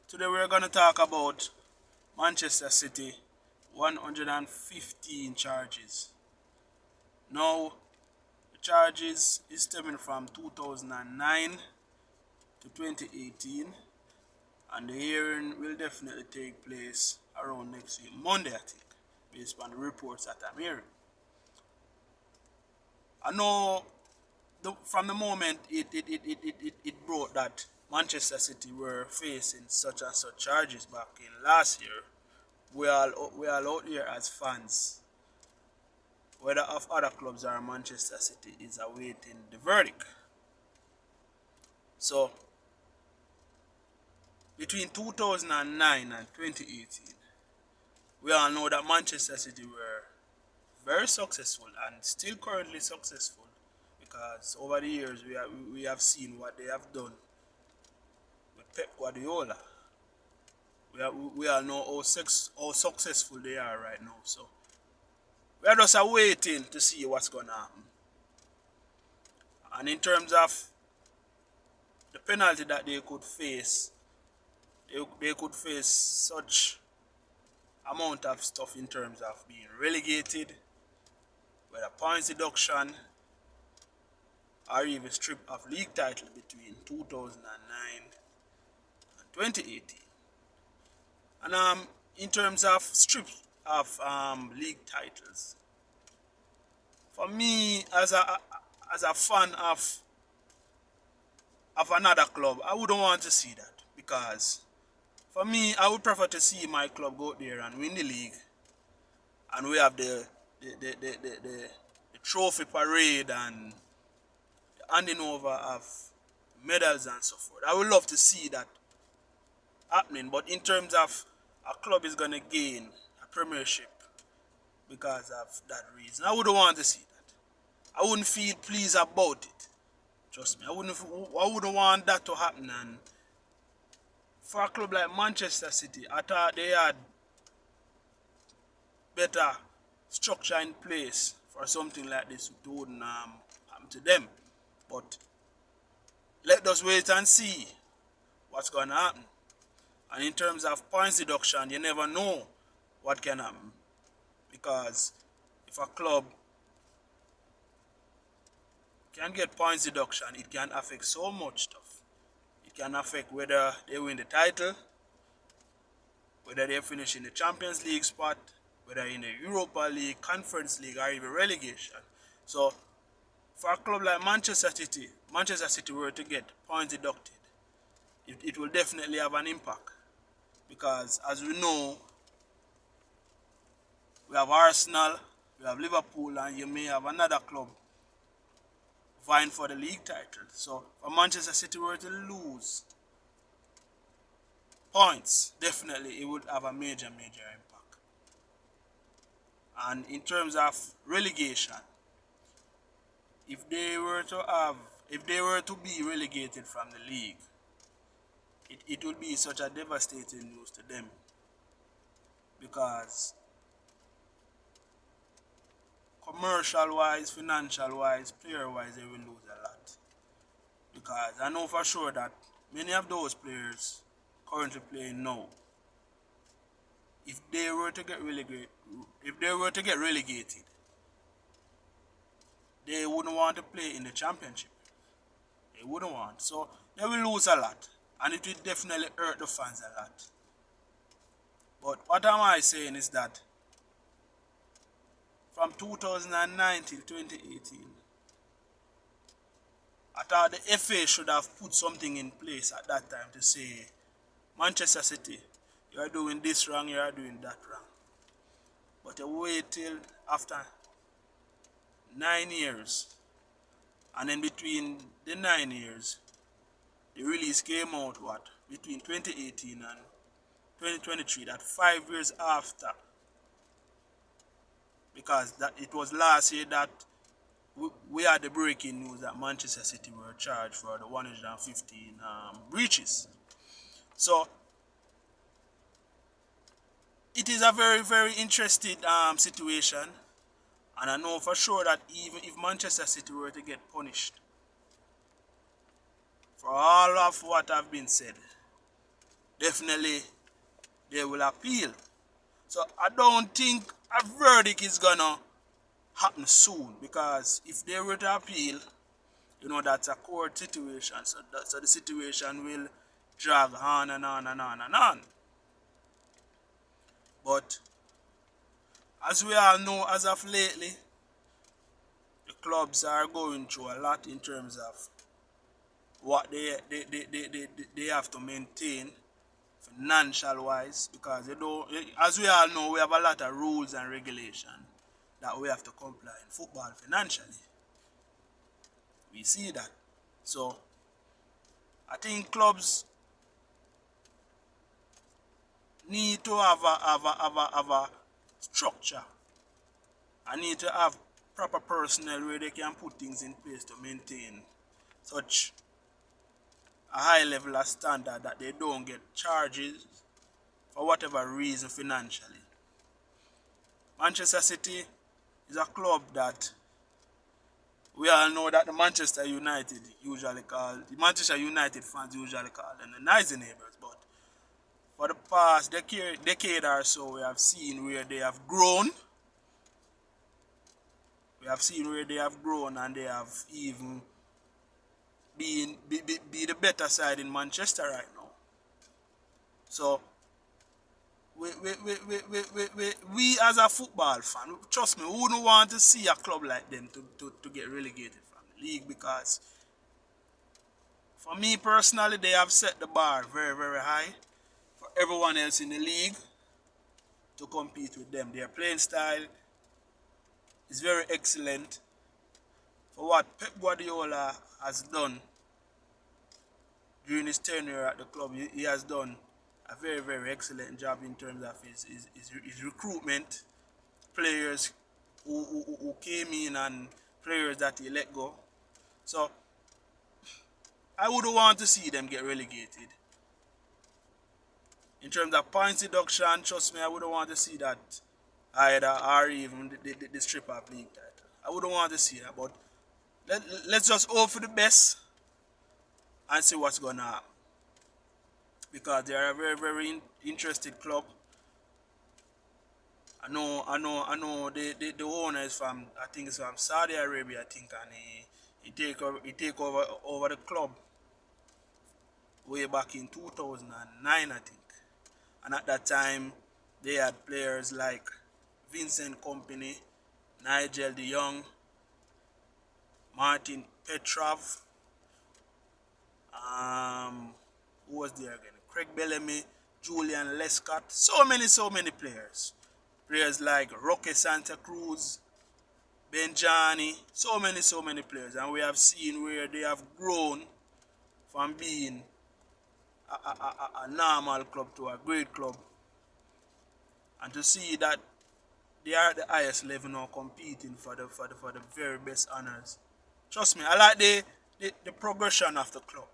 Today we're going to talk about Manchester City 115 charges. Now, the charges is stemming from 2009 to 2018, and the hearing will definitely take place around next week, Monday, I think, based on the reports that I'm hearing. I know from the moment it brought that Manchester City were facing such and such charges back in last year, we all out here as fans, whether of other clubs or Manchester City, is awaiting the verdict. So between 2009 and 2018, we all know that Manchester City were very successful and still currently successful, because over the years we have seen what they have done with Pep Guardiola. We all know how successful they are right now. So we are just waiting to see what's going to happen. And in terms of the penalty that they could face, they could face such amount of stuff in terms of being relegated, whether points deduction, or even strip of league title between 2009 and 2018. And in terms of strip of league titles, for me as a fan of another club, I wouldn't want to see that, because for me, I would prefer to see my club go there and win the league, and we have the trophy parade and the handing over of medals and so forth. I would love to see that happening, but in terms of a club is going to gain a premiership because of that reason, I wouldn't want to see that. I wouldn't feel pleased about it. Trust me, I wouldn't want that to happen. And for a club like Manchester City, I thought they had better structure in place for something like this to wouldn't happen to them. But let us wait and see what's going to happen. And in terms of points deduction, you never know what can happen, because if a club can get points deduction, it can affect so much stuff. It can affect whether they win the title, whether they finish in the Champions League spot, whether in the Europa League, Conference League, or even relegation. So for a club like Manchester City were to get points deducted, it will definitely have an impact, because as we know, we have Arsenal, we have Liverpool, and you may have another club vying for the league title. So for Manchester City were to lose points, definitely it would have a major impact. And in terms of relegation, if they were to be relegated from the league, it would be such a devastating news to them, because commercial wise, financial wise, player wise, they will lose a lot. Because I know for sure that many of those players currently playing now, if they were to get relegated, they wouldn't want to play in the championship. They wouldn't want. So they will lose a lot, and it will definitely hurt the fans a lot. But what am I saying is that from 2009 till 2018, I thought the FA should have put something in place at that time to say, Manchester City, you are doing this wrong, you are doing that wrong. But they wait till after 9 years, and in between the 9 years, the release came out between 2018 and 2023, that 5 years after, because that it was last year that we had the breaking news that Manchester City were charged for the 115 breaches. So it is a very interesting situation, and I know for sure that even if Manchester City were to get punished for all of what have been said, definitely they will appeal. So I don't think a verdict is gonna happen soon, because if they were to appeal, that's a court situation. So the situation will drag on and on and on and on. But as we all know, as of lately, the clubs are going through a lot in terms of what they have to maintain financial wise, because they don't, as we all know, we have a lot of rules and regulation that we have to comply in football financially. We see that. So I think clubs need to have a structure. I need to have proper personnel where they can put things in place to maintain such a high level of standard that they don't get charges for whatever reason financially. Manchester City is a club that we all know that the Manchester United fans usually call them the noisy neighbors. But for the past decade or so, we have seen where they have grown. We have seen where they have grown, and they have even be the better side in Manchester right now. So we as a football fan, trust me, we wouldn't want to see a club like them to get relegated from the league, because for me personally, they have set the bar very, very high for everyone else in the league to compete with them. Their playing style is very excellent. For what Pep Guardiola has done during his tenure at the club, he has done a very, very excellent job in terms of his recruitment, players who came in and players that he let go. So I wouldn't want to see them get relegated. In terms of points deduction, trust me, I wouldn't want to see that either, or even the strip of league title. I wouldn't want to see that, but let's just hope for the best and see what's going to happen. Because they are a very, very interested club. I know the owner is from, I think it's from Saudi Arabia, I think, and he take over the club way back in 2009, I think. And at that time, they had players like Vincent Kompany, Nigel de Jong, Martin Petrov, who was there again? Craig Bellamy, Julian Lescott, so many players. Players like Roque Santa Cruz, Benjani, so many players. And we have seen where they have grown from being a normal club to a great club. And to see that they are at the highest level now, competing for the very best honors. Trust me, I like the progression of the club.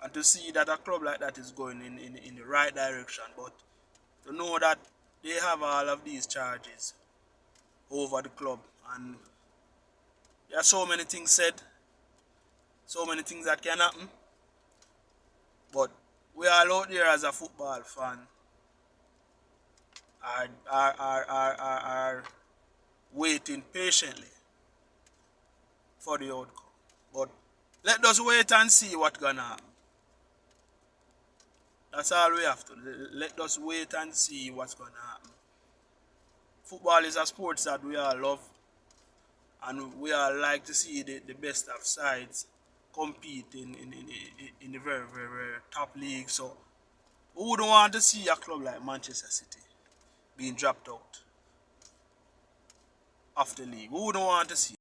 And to see that a club like that is going in the right direction. But to know that they have all of these charges over the club, and there are so many things said, so many things that can happen. But we are out there as a football fan are waiting patiently for the outcome. But let us wait and see what's gonna happen. That's all we have to. Let us wait and see what's gonna happen. Football is a sport that we all love, and we all like to see the best of sides compete in the very, very, very top league. So we wouldn't want to see a club like Manchester City being dropped out of the league. We wouldn't want to see